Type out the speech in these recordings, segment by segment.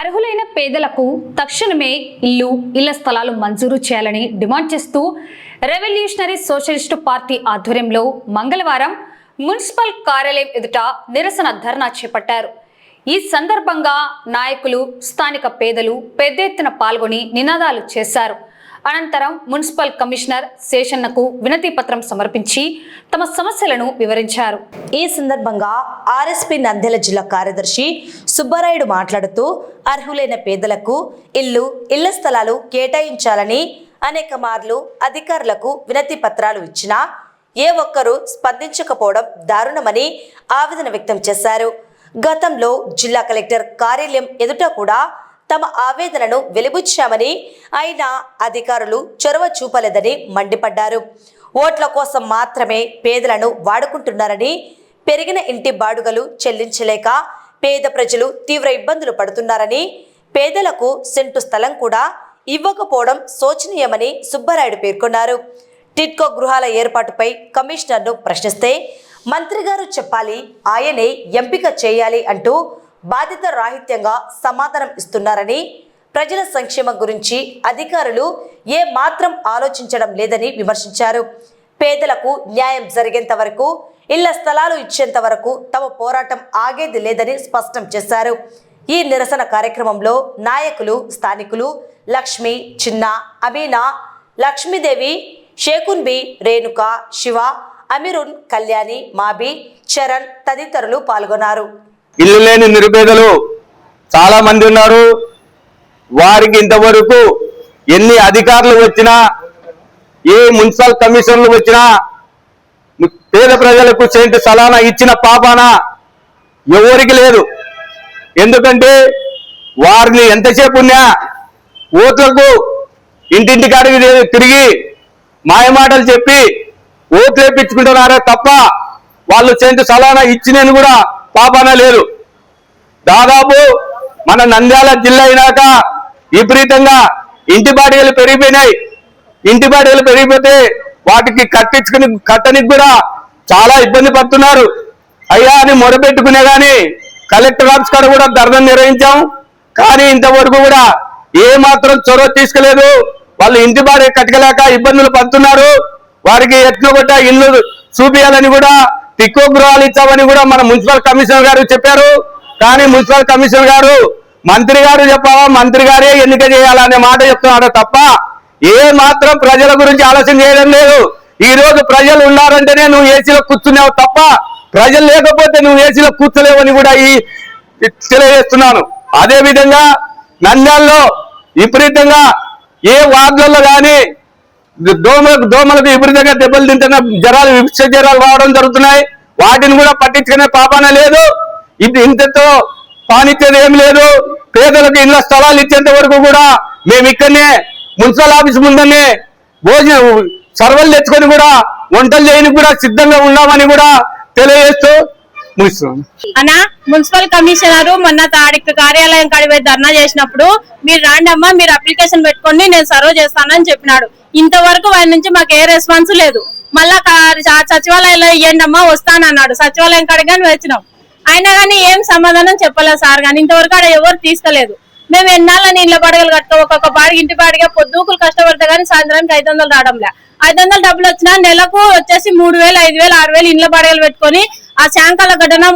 అర్హులైన పేదలకు తక్షణమే ఇళ్ల స్థలాలు మంజూరు చేయాలని డిమాండ్ చేస్తూ రెవల్యూషనరీ సోషలిస్టు పార్టీ ఆధ్వర్యంలో మంగళవారం మున్సిపల్ కార్యాలయం ఎదుట నిరసన ధర్నా చేపట్టారు. ఈ సందర్భంగా నాయకులు, స్థానిక పేదలు పెద్ద ఎత్తున పాల్గొని నినాదాలు చేశారు. అనంతరం మున్సిపల్ కమిషనర్ శేషన్నకు వినతి పత్రం సమర్పించి తమ సమస్యలను వివరించారు. ఈ సందర్భంగా ఆర్ఎస్పీ నంద్యాల జిల్లా కార్యదర్శి సుబ్బారాయుడు మాట్లాడుతూ అర్హులైన పేదలకు ఇళ్ల స్థలాలు కేటాయించాలని అనేక మార్లు అధికారులకు వినతి పత్రాలు ఇచ్చినా ఏ ఒక్కరూ స్పందించకపోవడం దారుణమని ఆవేదన వ్యక్తం చేశారు. గతంలో జిల్లా కలెక్టర్ కార్యాలయం ఎదుట కూడా తమ ఆవేదనను వెలిబుచ్చామని, అయినా అధికారులు చొరవ చూపలేదని మండిపడ్డారు. ఓట్ల కోసం మాత్రమే పేదలను వాడుకుంటున్నారని, పెరిగిన ఇంటి బాడుగలు చెల్లించలేక పేద ప్రజలు తీవ్ర ఇబ్బందులు పడుతున్నారని, పేదలకు సెంటు స్థలం కూడా ఇవ్వకపోవడం శోచనీయమని సుబ్బారాయుడు పేర్కొన్నారు. టిట్కో గృహాల ఏర్పాటుపై కమిషనర్ను ప్రశ్నిస్తే మంత్రి గారు చెప్పాలి, ఆయనే ఎంపిక చేయాలి అంటూ బాధ్యత రాహిత్యంగా సమాధానం ఇస్తున్నారని, ప్రజల సంక్షేమం గురించి అధికారులు ఏ మాత్రం ఆలోచించడం లేదని విమర్శించారు. పేదలకు న్యాయం జరిగేంత వరకు, ఇళ్ల స్థలాలు ఇచ్చేంత వరకు తమ పోరాటం ఆగేది లేదని స్పష్టం చేశారు. ఈ నిరసన కార్యక్రమంలో నాయకులు, స్థానికులు లక్ష్మి, చిన్న, అమీనా, లక్ష్మీదేవి, షేకున్ బి, రేణుక, శివ, అమిరున్, కళ్యాణి, మాబి, చరణ్ తదితరులు పాల్గొన్నారు. ఇల్లు లేని నిరుపేదలు చాలా మంది ఉన్నారు. వారికి ఇంతవరకు ఎన్ని అధికారులు వచ్చినా, ఏ మున్సిపల్ కమిషనర్లు వచ్చినా పేద ప్రజలకు సెంటు సలానా ఇచ్చిన పాపాన ఎవరికి లేదు. ఎందుకంటే వారిని ఎంతసేపు ఉన్నా ఓట్లకు ఇంటింటికాడికి తిరిగి మాయమాటలు చెప్పి ఓట్లు వేయించుకుంటున్నారే తప్ప వాళ్ళు సెంటు సలానా ఇచ్చినని కూడా పాపాన లేదు. దాదాపు మన నంద్యాల జిల్లా అయినాక విపరీతంగా ఇంటి బాడిగలు పెరిగిపోయినాయి. ఇంటి బాడిగలు పెరిగిపోతే వాటికి కట్టనికి కూడా చాలా ఇబ్బంది పడుతున్నారు. అయ్యా అని మొరపెట్టుకునే కానీ కలెక్టర్ ఆఫీస్ కాడ కూడా ధర్నా నిర్వహించాం. కానీ ఇంతవరకు కూడా ఏ మాత్రం చొరవ తీసుకోలేదు. వాళ్ళు ఇంటి బాడిగ కట్టలేక ఇబ్బందులు పడుతున్నారు. వారికి ఎట్లు కూడా ఇల్లు చూపించాలని కూడా టిక్కో గృహాలు ఇచ్చామని కూడా మన మున్సిపల్ కమిషనర్ గారు చెప్పారు. కానీ మున్సిపల్ కమిషనర్ గారు మంత్రి గారు చెప్పావా, మంత్రి గారే ఎన్నిక చేయాలనే మాట చెప్తున్నాడు తప్ప ఏ మాత్రం ప్రజల గురించి ఆలోచన చేయడం లేదు. ఈ రోజు ప్రజలు ఉన్నారంటేనే నువ్వు ఏసీలో కూర్చున్నావు తప్ప ప్రజలు లేకపోతే నువ్వు ఏసీలో కూర్చోలేవని కూడా ఈ తెలియజేస్తున్నాను. అదే విధంగా నంద్యాలలో విపరీతంగా ఏ వార్డులలో కానీ దోమలకు విపరీతంగా దెబ్బలు తింటున్న జ్వరాలు, విష జ్వరాలు రావడం జరుగుతున్నాయి. వాటిని కూడా పట్టించుకునే పాపాన లేదు. ఇంతతో పానిచ్చేది ఏం లేదు. పేదలకు ఇళ్ల స్థలాలు ఇచ్చేంత వరకు కూడా మేము ఇక్కడనే మున్సిపల్ ఆఫీస్ ముందనే భోజనం సర్వలు తెచ్చుకొని కూడా వంటలు చేయడానికి కూడా సిద్ధంగా ఉన్నామని కూడా తెలియజేస్తూ ముగిస్తున్నాం. అన్నా, మున్సిపల్ కమిషనర్ మొన్న తాడికి కార్యాలయం కాడిపై ధర్నా చేసినప్పుడు మీరు రాండి అమ్మా, మీరు అప్లికేషన్ పెట్టుకొని నేను సర్వ్ చేస్తానని చెప్పినాడు. ఇంతవరకు వారి నుంచి మాకు ఏ రెస్పాన్స్ లేదు. మళ్ళా సచివాలయంలో ఇవ్వండి అమ్మా వస్తానన్నాడు. సచివాలయం కాడికి వచ్చినాం, అయినా కానీ ఏం సమాధానం చెప్పలేదు సార్. కానీ ఇంతవరకు ఆడ ఎవరు తీసుకోలేదు. మేము ఎన్నాళ్ళని ఇళ్ల బాడిగలు కట్టుకో, ఒక్కొక్క బాడికి ఇంటి బాడిగా పొద్దుకులు కష్టపడితే కానీ సాయంత్రానికి 500 రావడంలే. 500 డబ్బులు వచ్చినా నెలకు వచ్చేసి 3000, 5000, 6000 ఇండ్ల బాడిగలు పెట్టుకొని ఆ శాంకాల గడ్డన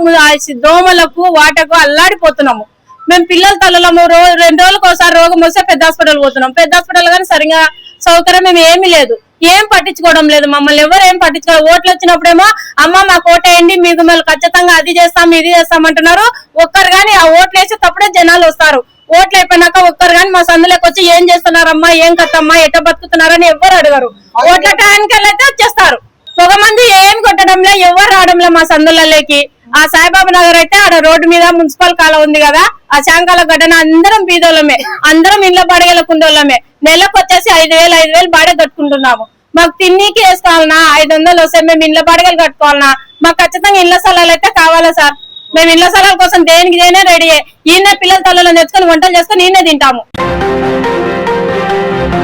దోమలకు వాటకు అల్లాడిపోతున్నాము. మేము పిల్లల తల్లలము 2 రోజులకు ఒకసారి రోగం వస్తే పెద్ద హాస్పిటల్ పోతున్నాం. పెద్ద హాస్పిటల్ కానీ సరిగా సౌకర్యం మేము ఏమీ లేదు. ఏం పట్టించుకోవడం లేదు. మమ్మల్ని ఎవరు ఏం పట్టించుకోవాలి. ఓట్లు వచ్చినప్పుడేమో అమ్మ మాకు ఓటేయండి, మీకు మేము ఖచ్చితంగా అది చేస్తాం ఇది చేస్తామంటున్నారు. ఒక్కరు కానీ ఆ ఓట్లు వేసి తప్పుడే జనాలు వస్తారు. ఓట్లు అయిపోయినాక ఒక్కరు కానీ మా సందులోకి వచ్చి ఏం చేస్తున్నారమ్మా, ఏం కట్టమ్మా, ఎట్ట బతుకుతున్నారని ఎవరు అడగరు. ఓట్ల టైంకి అయితే వచ్చేస్తారు. ఒక మంది ఏం కొట్టడంలే, ఎవరు రావడంలే మా సందులలోకి. ఆ సాయిబాబా నగర్ అయితే ఆడ రోడ్డు మీద మున్సిపల్ కాలం ఉంది కదా, ఆ శాంకాల గడ్డన అందరం బీదోళ్ళమే, అందరం ఇళ్ల బాడిగల కుందోళ్ళమే. నెలకు వచ్చేసి 5000 బాడే కట్టుకుంటున్నాము. మాకు తిన్నీకి వేసుకోవాలన్నా 500 వస్తే మేము ఇళ్ల బాడిగలు కట్టుకోవాలన్నా మాకు ఖచ్చితంగా ఇళ్ల స్థలాలు అయితే కావాలా సార్. మేము ఇళ్ల స్థలాల కోసం దేనికి రెడీ. ఈయన పిల్లల తల్లలో తెచ్చుకొని వంటలు చేసుకొని ఈయనే తింటాము.